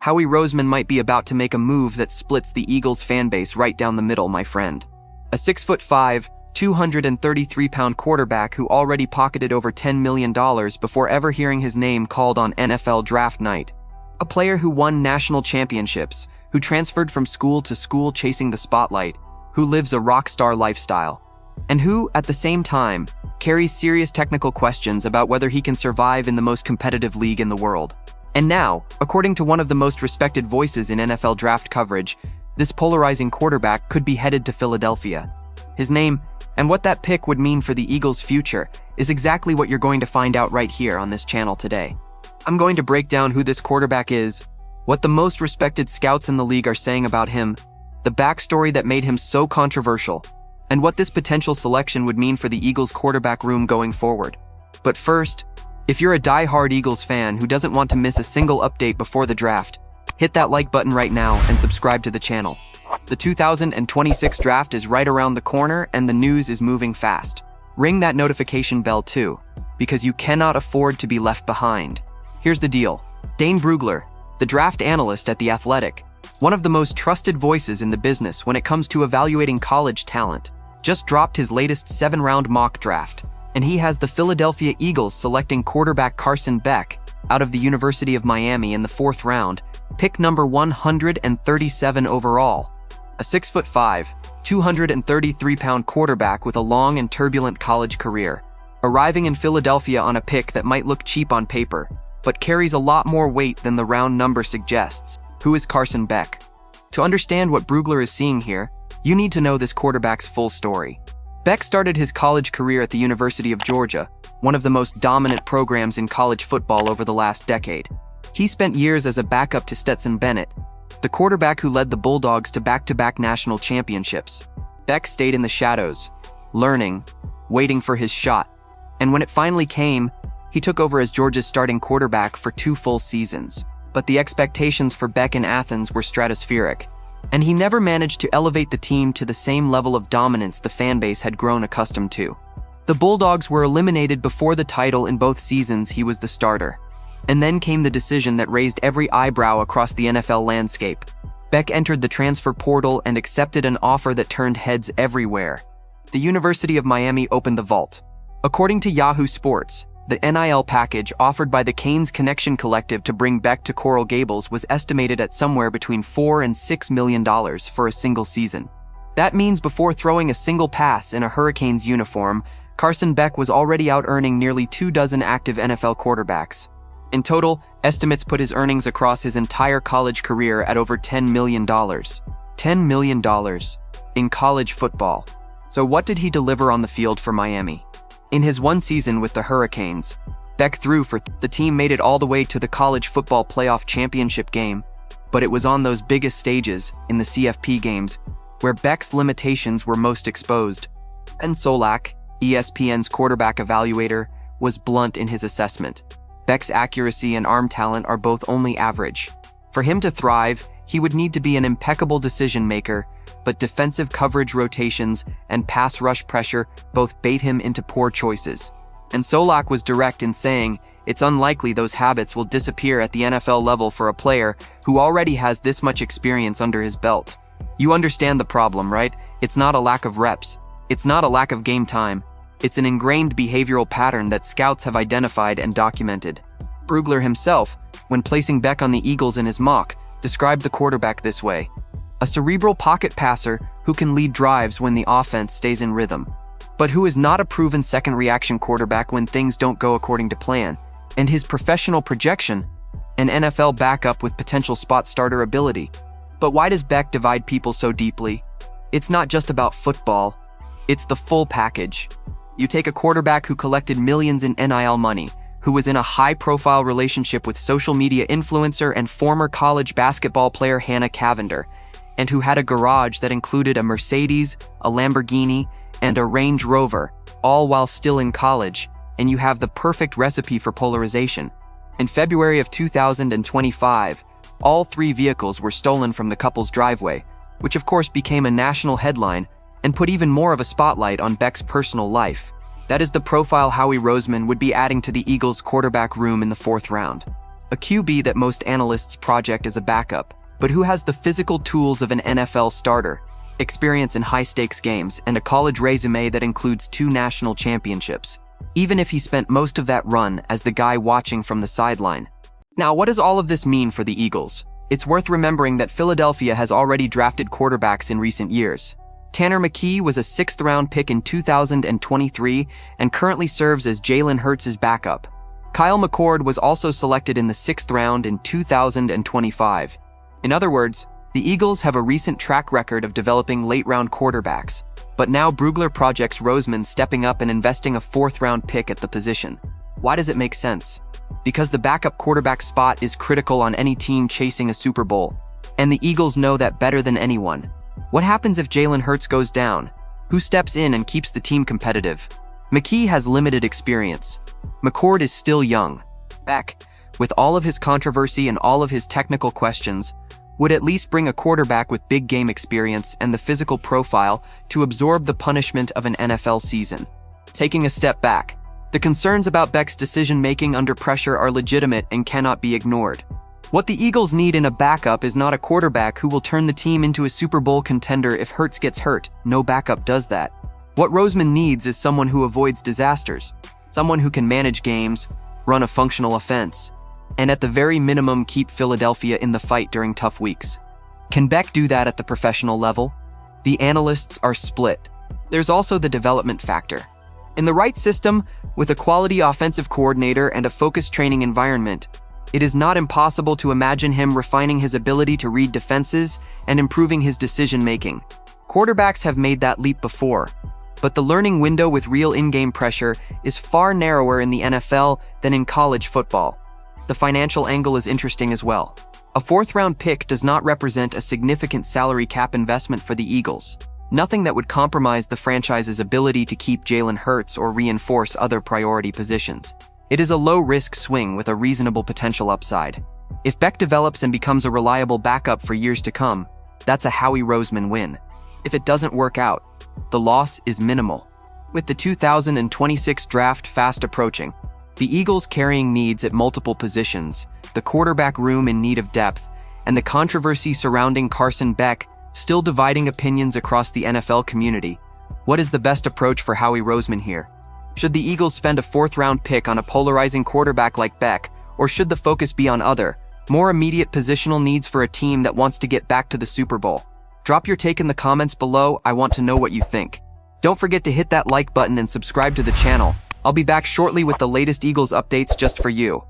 Howie Roseman might be about to make a move that splits the Eagles fanbase right down the middle, my friend. A 6'5", 233-pound quarterback who already pocketed over $10 million before ever hearing his name called on NFL draft night. A player who won national championships, who transferred from school to school chasing the spotlight, who lives a rock star lifestyle, and who, at the same time, carries serious technical questions about whether he can survive in the most competitive league in the world. And now, according to one of the most respected voices in NFL draft coverage, this polarizing quarterback could be headed to Philadelphia. His name, and what that pick would mean for the Eagles' future, is exactly what you're going to find out right here on this channel today. I'm going to break down who this quarterback is, what the most respected scouts in the league are saying about him, the backstory that made him so controversial, and what this potential selection would mean for the Eagles' quarterback room going forward. But first, if you're a die-hard Eagles fan who doesn't want to miss a single update before the draft, hit that like button right now and subscribe to the channel. The 2026 draft is right around the corner and the news is moving fast. Ring that notification bell too, because you cannot afford to be left behind. Here's the deal. Dane Brugler, the draft analyst at The Athletic, one of the most trusted voices in the business when it comes to evaluating college talent, just dropped his latest 7-round mock draft, and he has the Philadelphia Eagles selecting quarterback Carson Beck out of the University of Miami in the 4th round, pick number 137 overall. A 6'5", 233-pound quarterback with a long and turbulent college career, arriving in Philadelphia on a pick that might look cheap on paper, but carries a lot more weight than the round number suggests. Who is Carson Beck? To understand what Brugler is seeing here, you need to know this quarterback's full story. Beck started his college career at the University of Georgia, one of the most dominant programs in college football over the last decade. He spent years as a backup to Stetson Bennett, the quarterback who led the Bulldogs to back-to-back national championships. Beck stayed in the shadows, learning, waiting for his shot, and when it finally came, he took over as Georgia's starting quarterback for 2 full seasons. But the expectations for Beck in Athens were stratospheric, and he never managed to elevate the team to the same level of dominance the fanbase had grown accustomed to. The Bulldogs were eliminated before the title in both seasons he was the starter. And then came the decision that raised every eyebrow across the NFL landscape. Beck entered the transfer portal and accepted an offer that turned heads everywhere. The University of Miami opened the vault. According to Yahoo Sports, the NIL package offered by the Canes Connection Collective to bring Beck to Coral Gables was estimated at somewhere between $4 and $6 million for a single season. That means before throwing a single pass in a Hurricanes uniform, Carson Beck was already out-earning nearly 24 active NFL quarterbacks. In total, estimates put his earnings across his entire college career at over $10 million. $10 million in college football. So what did he deliver on the field for Miami? In his one season with the Hurricanes, Beck threw for the team made it all the way to the college football playoff championship game, but it was on those biggest stages, in the CFP games, where Beck's limitations were most exposed. And Solak, ESPN's quarterback evaluator, was blunt in his assessment. Beck's accuracy and arm talent are both only average. For him to thrive, he would need to be an impeccable decision maker, but defensive coverage rotations and pass rush pressure both bait him into poor choices. And Solak was direct in saying, it's unlikely those habits will disappear at the NFL level for a player who already has this much experience under his belt. You understand the problem, right? It's not a lack of reps. It's not a lack of game time. It's an ingrained behavioral pattern that scouts have identified and documented. Brugler himself, when placing Beck on the Eagles in his mock, described the quarterback this way: a cerebral pocket passer who can lead drives when the offense stays in rhythm, but who is not a proven second reaction quarterback when things don't go according to plan, and his professional projection, an NFL backup with potential spot starter ability. But why does Beck divide people so deeply? It's not just about football, it's the full package. You take a quarterback who collected millions in NIL money, who was in a high-profile relationship with social media influencer and former college basketball player Hannah Cavender, and who had a garage that included a Mercedes, a Lamborghini, and a Range Rover, all while still in college, and you have the perfect recipe for polarization. In February of 2025, all 3 vehicles were stolen from the couple's driveway, which of course became a national headline and put even more of a spotlight on Beck's personal life. That is the profile Howie Roseman would be adding to the Eagles' quarterback room in the 4th round. a QB that most analysts project as a backup, but who has the physical tools of an NFL starter, experience in high-stakes games, and a college resume that includes 2 national championships, even if he spent most of that run as the guy watching from the sideline. Now, what does all of this mean for the Eagles? It's worth remembering that Philadelphia has already drafted quarterbacks in recent years. Tanner McKee was a 6th-round pick in 2023 and currently serves as Jalen Hurts' backup. Kyle McCord was also selected in the 6th round in 2025. In other words, the Eagles have a recent track record of developing late-round quarterbacks, but now Brugler projects Roseman stepping up and investing a 4th-round pick at the position. Why does it make sense? Because the backup quarterback spot is critical on any team chasing a Super Bowl, and the Eagles know that better than anyone. What happens if Jalen Hurts goes down? Who steps in and keeps the team competitive? McKee has limited experience. McCord is still young. Beck, with all of his controversy and all of his technical questions, would at least bring a quarterback with big game experience and the physical profile to absorb the punishment of an NFL season. Taking a step back, the concerns about Beck's decision-making under pressure are legitimate and cannot be ignored. What the Eagles need in a backup is not a quarterback who will turn the team into a Super Bowl contender if Hurts gets hurt. No backup does that. What Roseman needs is someone who avoids disasters, someone who can manage games, run a functional offense, and at the very minimum keep Philadelphia in the fight during tough weeks. Can Beck do that at the professional level? The analysts are split. There's also the development factor. In the right system, with a quality offensive coordinator and a focused training environment, it is not impossible to imagine him refining his ability to read defenses and improving his decision-making. Quarterbacks have made that leap before, but the learning window with real in-game pressure is far narrower in the NFL than in college football. The financial angle is interesting as well. A 4th-round pick does not represent a significant salary cap investment for the Eagles. Nothing that would compromise the franchise's ability to keep Jalen Hurts or reinforce other priority positions. It is a low-risk swing with a reasonable potential upside. If Beck develops and becomes a reliable backup for years to come, that's a Howie Roseman win. If it doesn't work out, the loss is minimal. With the 2026 draft fast approaching, the Eagles carrying needs at multiple positions, the quarterback room in need of depth, and the controversy surrounding Carson Beck still dividing opinions across the NFL community, what is the best approach for Howie Roseman here? Should the Eagles spend a 4th-round pick on a polarizing quarterback like Beck, or should the focus be on other, more immediate positional needs for a team that wants to get back to the Super Bowl? Drop your take in the comments below. I want to know what you think. Don't forget to hit that like button and subscribe to the channel. I'll be back shortly with the latest Eagles updates just for you.